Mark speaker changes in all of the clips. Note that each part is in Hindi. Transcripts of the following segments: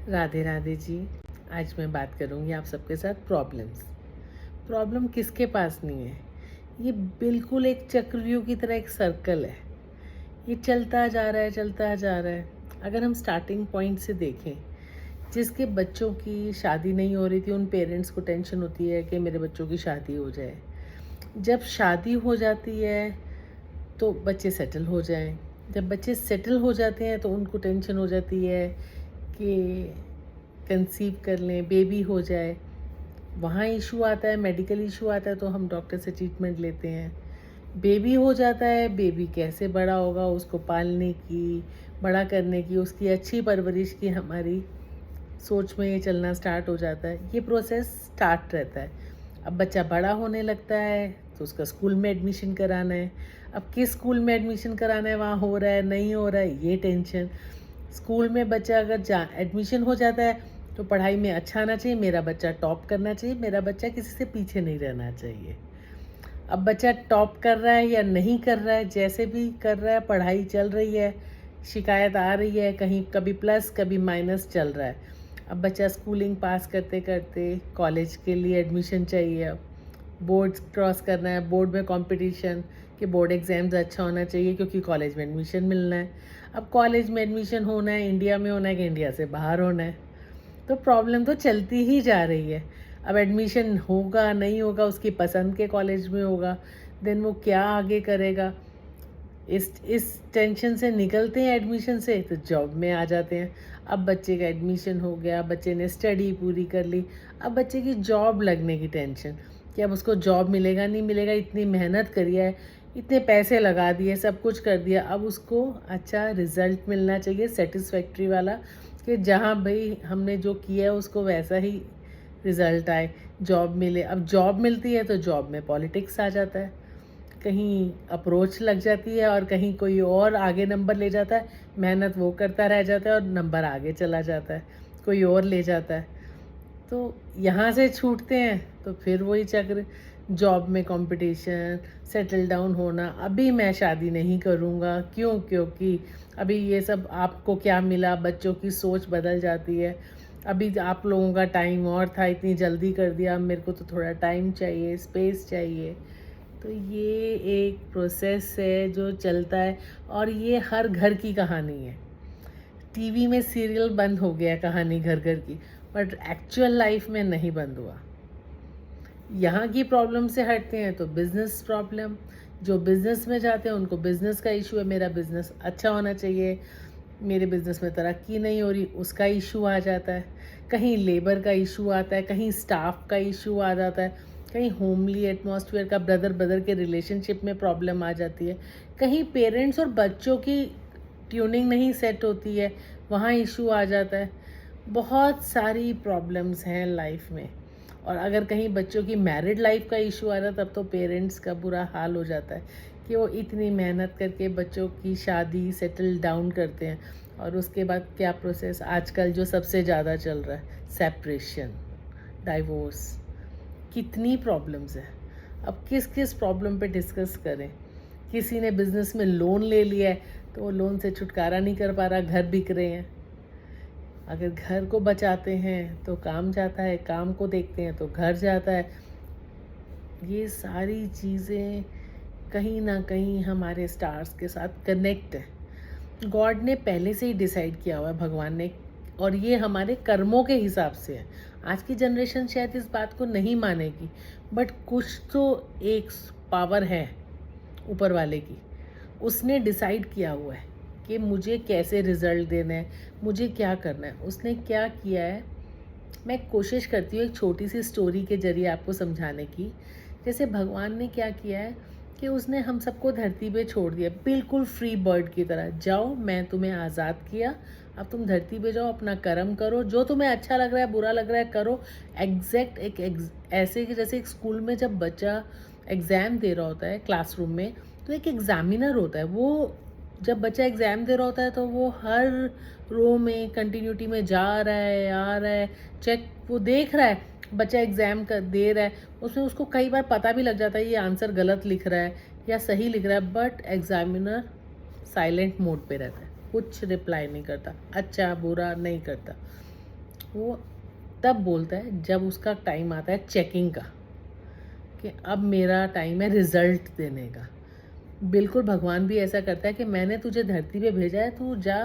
Speaker 1: राधे राधे जी। आज मैं बात करूंगी आप सबके साथ प्रॉब्लम किसके पास नहीं है। ये बिल्कुल एक चक्रव्यूह की तरह एक सर्कल है। ये चलता जा रहा है, चलता जा रहा है। अगर हम स्टार्टिंग पॉइंट से देखें, जिसके बच्चों की शादी नहीं हो रही थी, उन पेरेंट्स को टेंशन होती है कि मेरे बच्चों की शादी हो जाए। जब शादी हो जाती है तो बच्चे सेटल हो जाएं। जब बच्चे सेटल हो जाते हैं तो उनको टेंशन हो जाती है कि कंसीव कर लें, बेबी हो जाए। वहाँ इशू आता है, मेडिकल इशू आता है, तो हम डॉक्टर से ट्रीटमेंट लेते हैं। बेबी हो जाता है, बेबी कैसे बड़ा होगा, उसको पालने की, बड़ा करने की, उसकी अच्छी परवरिश की हमारी सोच में ये चलना स्टार्ट हो जाता है। ये प्रोसेस स्टार्ट रहता है। अब बच्चा बड़ा होने लगता है तो उसका स्कूल में एडमिशन कराना है। अब किस स्कूल में एडमिशन कराना है, वहाँ हो रहा है नहीं हो रहा है, ये टेंशन। स्कूल में बच्चा अगर एडमिशन हो जाता है तो पढ़ाई में अच्छा आना चाहिए, मेरा बच्चा टॉप करना चाहिए, मेरा बच्चा किसी से पीछे नहीं रहना चाहिए। अब बच्चा टॉप कर रहा है या नहीं कर रहा है, जैसे भी कर रहा है, पढ़ाई चल रही है, शिकायत आ रही है, कहीं कभी प्लस कभी माइनस चल रहा है। अब बच्चा स्कूलिंग पास करते करते कॉलेज के लिए एडमिशन चाहिए। अब बोर्ड क्रॉस करना है, बोर्ड में कंपटीशन कि बोर्ड एग्ज़ाम्स अच्छा होना चाहिए क्योंकि कॉलेज में एडमिशन मिलना है। अब कॉलेज में एडमिशन होना है, इंडिया में होना है कि इंडिया से बाहर होना है। तो प्रॉब्लम तो चलती ही जा रही है। अब एडमिशन होगा नहीं होगा, उसकी पसंद के कॉलेज में होगा, देन वो क्या आगे करेगा। इस टेंशन से निकलते हैं एडमिशन से तो जॉब में आ जाते हैं। अब बच्चे का एडमिशन हो गया, बच्चे ने स्टडी पूरी कर ली, अब बच्चे की जॉब लगने की टेंशन कि अब उसको जॉब मिलेगा नहीं मिलेगा, इतनी मेहनत करी है, इतने पैसे लगा दिए, सब कुछ कर दिया, अब उसको अच्छा रिज़ल्ट मिलना चाहिए सेटिस्फैक्ट्री वाला कि जहाँ भाई हमने जो किया है उसको वैसा ही रिज़ल्ट आए, जॉब मिले। अब जॉब मिलती है तो जॉब में पॉलिटिक्स आ जाता है, कहीं अप्रोच लग जाती है और कहीं कोई और आगे नंबर ले जाता है, मेहनत वो करता रह जाता है और नंबर आगे चला जाता है, कोई और ले जाता है। तो यहाँ से छूटते हैं तो फिर वही चक्र, जॉब में कंपटीशन, सेटल डाउन होना। अभी मैं शादी नहीं करूँगा, क्यों? क्योंकि अभी ये सब आपको क्या मिला, बच्चों की सोच बदल जाती है। अभी आप लोगों का टाइम और था, इतनी जल्दी कर दिया, अब मेरे को तो थोड़ा टाइम चाहिए, स्पेस चाहिए। तो ये एक प्रोसेस है जो चलता है और ये हर घर की कहानी है। टीवी में सीरियल बंद हो गया कहानी घर घर की, बट एक्चुअल लाइफ में नहीं बंद हुआ। यहाँ की प्रॉब्लम से हटते हैं तो बिज़नेस प्रॉब्लम, जो बिज़नेस में जाते हैं उनको बिज़नेस का इशू है, मेरा बिज़नेस अच्छा होना चाहिए, मेरे बिज़नेस में तरक्की नहीं हो रही, उसका इशू आ जाता है। कहीं लेबर का इशू आता है, कहीं स्टाफ का इशू आ जाता है, कहीं होमली एटमॉस्फेयर का, ब्रदर ब्रदर के रिलेशनशिप में प्रॉब्लम आ जाती है, कहीं पेरेंट्स और बच्चों की ट्यूनिंग नहीं सेट होती है, वहाँ इशू आ जाता है। बहुत सारी प्रॉब्लम्स हैं लाइफ में। और अगर कहीं बच्चों की मैरिड लाइफ का इशू आ रहा है तब तो पेरेंट्स का बुरा हाल हो जाता है कि वो इतनी मेहनत करके बच्चों की शादी सेटल डाउन करते हैं और उसके बाद क्या प्रोसेस आजकल जो सबसे ज़्यादा चल रहा है, सेपरेशन, डाइवोर्स, कितनी प्रॉब्लम्स है। अब किस किस प्रॉब्लम पे डिस्कस करें। किसी ने बिज़नेस में लोन ले लिया है तो वो लोन से छुटकारा नहीं कर पा रहा, घर बिक रहे हैं। अगर घर को बचाते हैं तो काम जाता है, काम को देखते हैं तो घर जाता है। ये सारी चीज़ें कहीं ना कहीं हमारे स्टार्स के साथ कनेक्ट है। गॉड ने पहले से ही डिसाइड किया हुआ है, भगवान ने, और ये हमारे कर्मों के हिसाब से है। आज की जनरेशन शायद इस बात को नहीं मानेगी, बट कुछ तो एक पावर है ऊपर वाले की, उसने डिसाइड किया हुआ है कि मुझे कैसे रिज़ल्ट देना है, मुझे क्या करना है। उसने क्या किया है, मैं कोशिश करती हूँ एक छोटी सी स्टोरी के ज़रिए आपको समझाने की। जैसे भगवान ने क्या किया है कि उसने हम सबको धरती पे छोड़ दिया, बिल्कुल फ्री बर्ड की तरह। जाओ, मैं तुम्हें आज़ाद किया, अब तुम धरती पे जाओ, अपना कर्म करो, जो तुम्हें अच्छा लग रहा है, बुरा लग रहा है, करो। एग्जैक्ट ऐसे कि जैसे एक स्कूल में जब बच्चा एग्ज़ाम दे रहा होता है क्लासरूम में, तो एक एग्ज़ामिनर होता है। वो जब बच्चा एग्ज़ाम दे रहा होता है तो वो हर रो में कंटिन्यूटी में जा रहा है, आ रहा है, चेक, वो देख रहा है बच्चा एग्ज़ाम कर दे रहा है। उसमें उसको कई बार पता भी लग जाता है ये आंसर गलत लिख रहा है या सही लिख रहा है, बट एग्ज़ामिनर साइलेंट मोड पे रहता है, कुछ रिप्लाई नहीं करता, अच्छा बुरा नहीं करता। वो तब बोलता है जब उसका टाइम आता है चेकिंग का, कि अब मेरा टाइम है रिजल्ट देने का। बिल्कुल भगवान भी ऐसा करता है कि मैंने तुझे धरती पे भेजा है, तू जा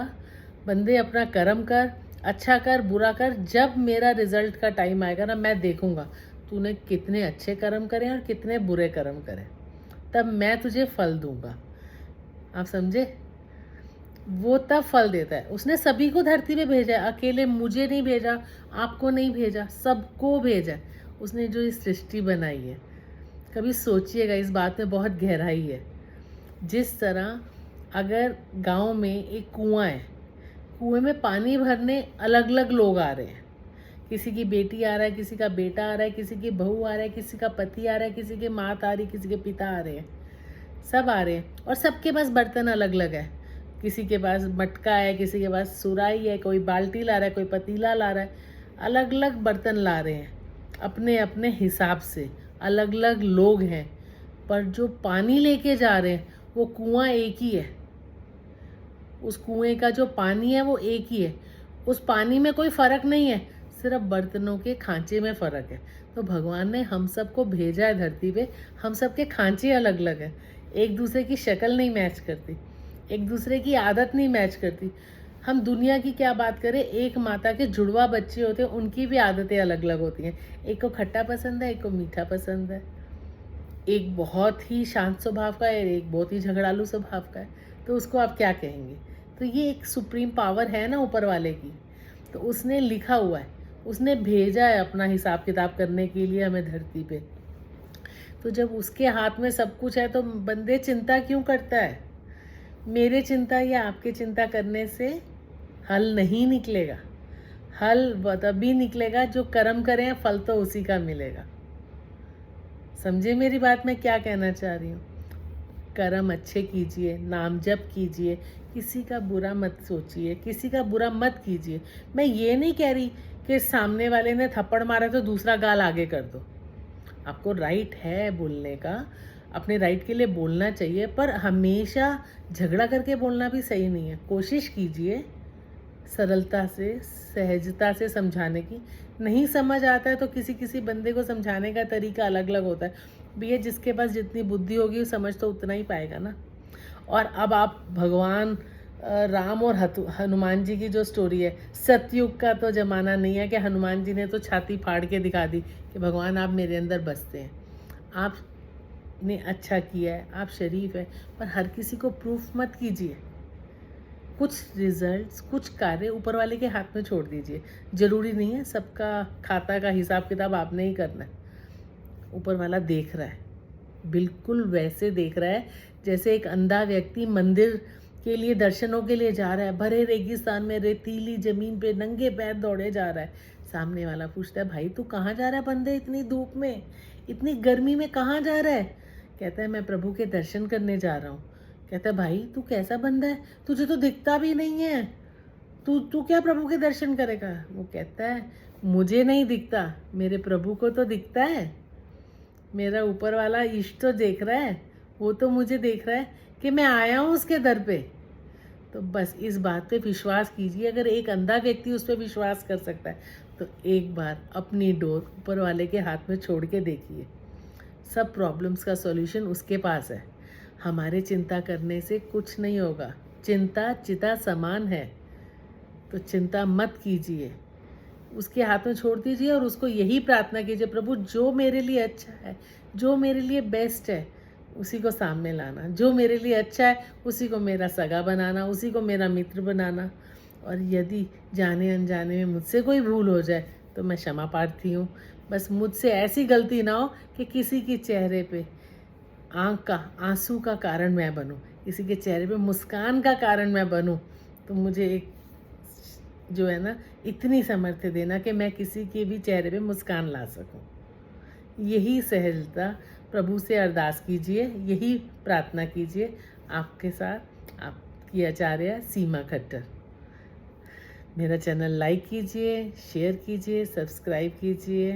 Speaker 1: बंदे अपना कर्म कर, अच्छा कर बुरा कर, जब मेरा रिजल्ट का टाइम आएगा ना मैं देखूंगा तूने कितने अच्छे कर्म करे और कितने बुरे कर्म करे, तब मैं तुझे फल दूंगा। आप समझे? वो तब फल देता है। उसने सभी को धरती पे भेजा है, अकेले मुझे नहीं भेजा, आपको नहीं भेजा, सबको भेजा है। उसने जो ये सृष्टि बनाई है, कभी सोचिएगा इस बात में बहुत गहराई है। जिस तरह अगर गांव में एक कुआं है, कुएं में पानी भरने अलग अलग लोग आ रहे हैं, किसी की बेटी आ रहा है, किसी का बेटा आ रहा है, किसी की बहू आ रहा है, किसी का पति आ रहा है, किसी की माँ आ रही, किसी के पिता आ रहे हैं, सब आ रहे हैं और सबके पास बर्तन अलग अलग है। किसी के पास मटका है, किसी के पास सुराही है, कोई बाल्टी ला रहा है, कोई पतीला ला रहा है, अलग अलग बर्तन ला रहे हैं अपने अपने हिसाब से, अलग अलग लोग हैं, पर जो पानी लेके जा रहे हैं वो कुआं एक ही है। उस कुएं का जो पानी है वो एक ही है, उस पानी में कोई फ़र्क नहीं है, सिर्फ बर्तनों के खांचे में फ़र्क है। तो भगवान ने हम सबको भेजा है धरती पे, हम सब के खांचे अलग अलग हैं, एक दूसरे की शक्ल नहीं मैच करती, एक दूसरे की आदत नहीं मैच करती। हम दुनिया की क्या बात करें, एक माता के जुड़वा बच्चे होते हैं, उनकी भी आदतें अलग अलग होती हैं। एक को खट्टा पसंद है, एक को मीठा पसंद है, एक बहुत ही शांत स्वभाव का है, एक बहुत ही झगड़ालू स्वभाव का है। तो उसको आप क्या कहेंगे? तो ये एक सुप्रीम पावर है ना ऊपर वाले की, तो उसने लिखा हुआ है, उसने भेजा है अपना हिसाब किताब करने के लिए हमें धरती पे। तो जब उसके हाथ में सब कुछ है तो बंदे चिंता क्यों करता है? मेरे चिंता या आपके चिंता करने से हल नहीं निकलेगा। हल तभी निकलेगा जो कर्म करें, फल तो उसी का मिलेगा। समझे मेरी बात मैं क्या कहना चाह रही हूँ? कर्म अच्छे कीजिए, नाम जप कीजिए, किसी का बुरा मत सोचिए, किसी का बुरा मत कीजिए। मैं ये नहीं कह रही कि सामने वाले ने थप्पड़ मारा तो दूसरा गाल आगे कर दो। आपको राइट है बोलने का, अपने राइट के लिए बोलना चाहिए, पर हमेशा झगड़ा करके बोलना भी सही नहीं है। कोशिश कीजिए सरलता से, सहजता से समझाने की। नहीं समझ आता है तो किसी किसी बंदे को समझाने का तरीका अलग अलग होता है। भैया जिसके पास जितनी बुद्धि होगी समझ तो उतना ही पाएगा ना। और अब आप भगवान राम और हनुमान जी की जो स्टोरी है, सतयुग का तो ज़माना नहीं है कि हनुमान जी ने तो छाती फाड़ के दिखा दी कि भगवान आप मेरे अंदर बसते हैं। आपने अच्छा किया है, आप शरीफ है, पर हर किसी को प्रूफ मत कीजिए। कुछ रिजल्ट्स, कुछ कार्य ऊपर वाले के हाथ में छोड़ दीजिए। ज़रूरी नहीं है सबका खाता का हिसाब किताब आपने ही करना है। ऊपर वाला देख रहा है, बिल्कुल वैसे देख रहा है जैसे एक अंधा व्यक्ति मंदिर के लिए दर्शनों के लिए जा रहा है, भरे रेगिस्तान में रेतीली ज़मीन पे नंगे पैर दौड़े जा रहा है। सामने वाला पूछता है, भाई तू कहाँ जा रहा है बंदे, इतनी धूप में, इतनी गर्मी में कहाँ जा रहा है? कहता है मैं प्रभु के दर्शन करने जा रहा हूँ। कहता है भाई तू कैसा बंदा है, तुझे तो दिखता भी नहीं है, तू तू क्या प्रभु के दर्शन करेगा? वो कहता है मुझे नहीं दिखता, मेरे प्रभु को तो दिखता है, मेरा ऊपर वाला इष्ट तो देख रहा है, वो तो मुझे देख रहा है कि मैं आया हूँ उसके दर पे। तो बस इस बात पे विश्वास कीजिए। अगर एक अंधा व्यक्ति उस पर विश्वास कर सकता है तो एक बार अपनी डोर ऊपर वाले के हाथ में छोड़ के देखिए। सब प्रॉब्लम्स का सॉल्यूशन उसके पास है। हमारे चिंता करने से कुछ नहीं होगा। चिंता चिता समान है, तो चिंता मत कीजिए, उसके हाथ में छोड़ दीजिए और उसको यही प्रार्थना कीजिए, प्रभु जो मेरे लिए अच्छा है, जो मेरे लिए बेस्ट है, उसी को सामने लाना। जो मेरे लिए अच्छा है उसी को मेरा सगा बनाना, उसी को मेरा मित्र बनाना। और यदि जाने अनजाने में मुझसे कोई भूल हो जाए तो मैं क्षमा प्रार्थी हूँ। बस मुझसे ऐसी गलती ना हो कि किसी के चेहरे पे आँख का आंसू का कारण मैं बनूं, किसी के चेहरे पे मुस्कान का कारण मैं बनूं। तो मुझे एक जो है ना इतनी सामर्थ्य देना कि मैं किसी के भी चेहरे पे मुस्कान ला सकूं। यही सहजता प्रभु से अरदास कीजिए, यही प्रार्थना कीजिए। आपके साथ आपकी आचार्य सीमा खट्टर। मेरा चैनल लाइक कीजिए, शेयर कीजिए, सब्सक्राइब कीजिए।